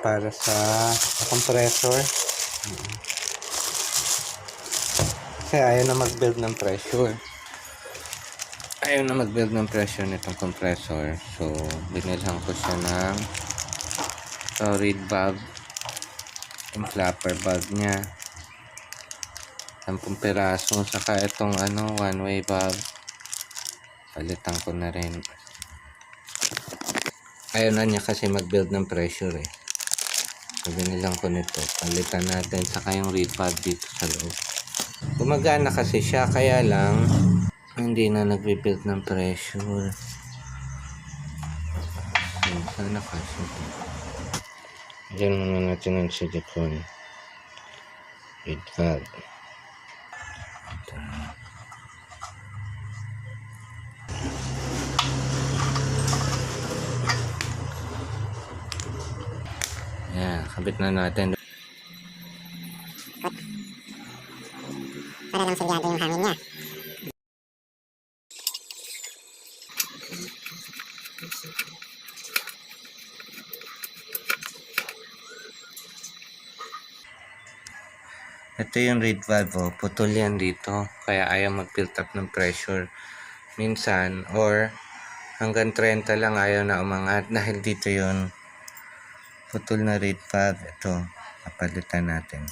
para sa compressor. Kasi ayaw na mag-build ng pressure. Nitong compressor. So, binilhan ko siya ng reed valve. Yung flapper valve niya. 10 piraso. Saka itong one-way valve. Palitan ko na rin. Ayaw na niya kasi mag-build ng pressure eh. So, binilang ko nito. Palitan natin. Saka yung reed valve dito sa loob. Gumagana kasi siya. Kaya lang, hindi na nag-build ng pressure. So, sana kasi ito. Diyan muna natin ang silicone. Reed valve. Ito. Yan, kabit na natin. Para lang silyado yung hangin niya. Ito yung reed valve, oh. Putol yan dito. Kaya ayaw mag-build up ng pressure. Minsan, or hanggang 30 lang ayaw na umangat. Dahil dito yun, putol na reed valve. Ito, papalitan natin.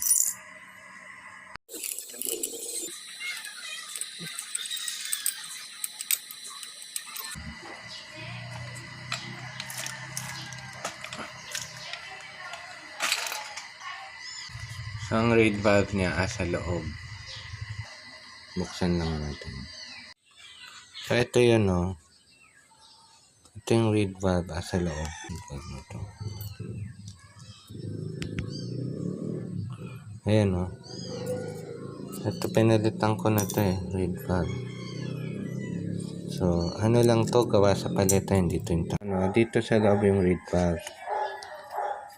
So, ang reed valve niya sa loob. Buksan lang natin. So, ito yun, oh. Ito yung reed valve sa loob. Ito. Ayan, oh. Ito, pinalitan ko na to eh. Reed valve. So, ano lang to, gawa sa paleta, hindi to yung dito sa loob yung reed valve.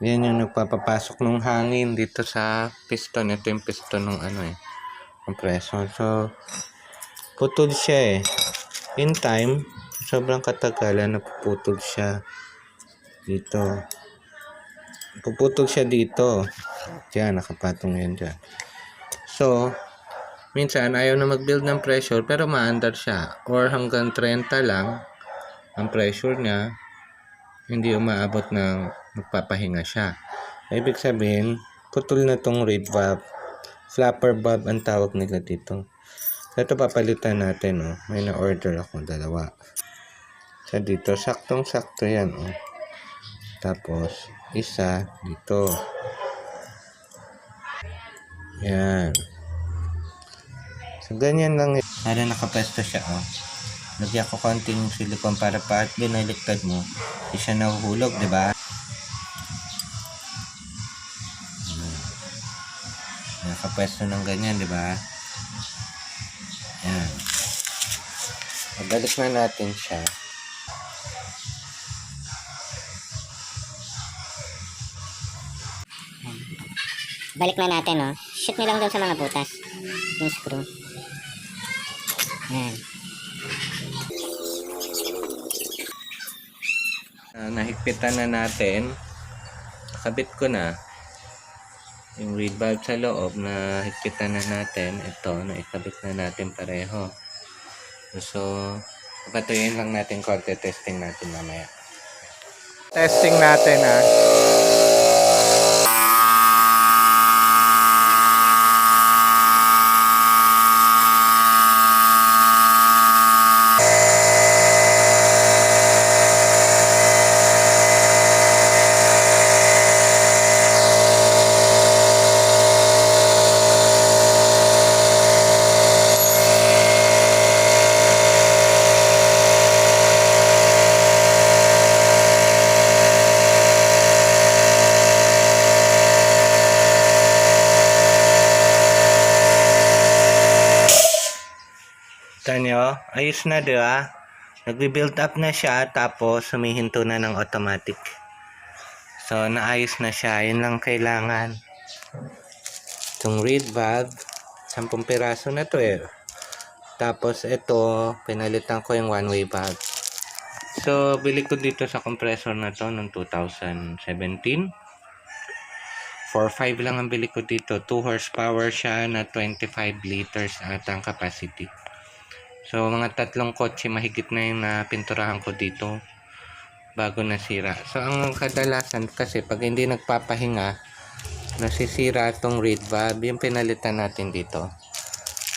Yan yung nagpapapasok ng hangin dito sa piston. Ito yung piston ng compressor. So, putol siya eh. In time, sobrang katagalan, napuputol siya dito. Puputol siya dito. Diyan, nakapatong yan dyan. So, minsan ayaw na mag-build ng pressure pero maandar siya. Or hanggang 30 lang ang pressure niya. Hindi umaabot ng magpapahinga siya. Ibig sabihin, putol na tong reed valve. Flapper valve ang tawag nila dito. So, ito papalitan natin. Oh. May na-order ako, 2. So, dito, saktong-sakto yan. Oh. Tapos, isa dito. Yan. So, ganyan lang. Para nakapesto siya. Oh. Lagyan ko konting silicone para paat binaliktad mo. Hindi siya nahuhulog, di ba? Nakapwesto ng ganyan, di ba? Yan. Pabalik na natin siya. Balik na natin, oh. Shoot nyo lang doon sa mga butas. Yung screw. Yan. Nahigpitan na natin. Kabit ko na yung reed valve sa loob. Nahigpitan na natin. Ito, naikabit na natin pareho. So, papatuyin lang natin konti. Testing natin mamaya. Testing natin, ha. Nyo, ayos na, di ba? Nagbi-build up na siya, tapos humihinto na ng automatic. So, naayos na siya. Yun lang kailangan. Itong reed valve, 10 piraso na to eh. Tapos, ito, pinalitan ko yung one-way valve. So, bili ko dito sa compressor na to noong 2017. 4.5 lang ang bili ko dito. 2 horsepower siya na 25 liters at ang capacity. So, mga 3 kotse mahigit na yung napinturahan ko dito bago nasira. So, ang kadalasan kasi pag hindi nagpapahinga, nasisira itong reed valve, yung pinalitan natin dito.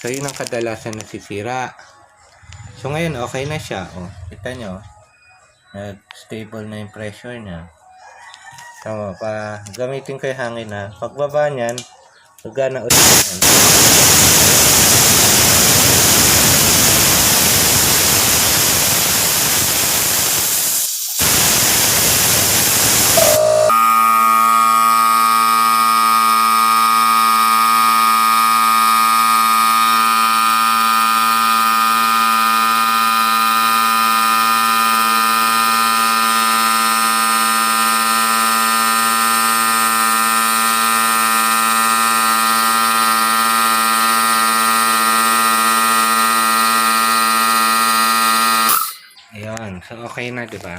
So, yun ang kadalasan nasisira. So, ngayon okay na siya. Oh, kita nyo. Stable na yung pressure niya. So, gamitin ko yung hangin na. Pagbaba niyan, gagana ulit yan. Ayan. So, okay na, di ba?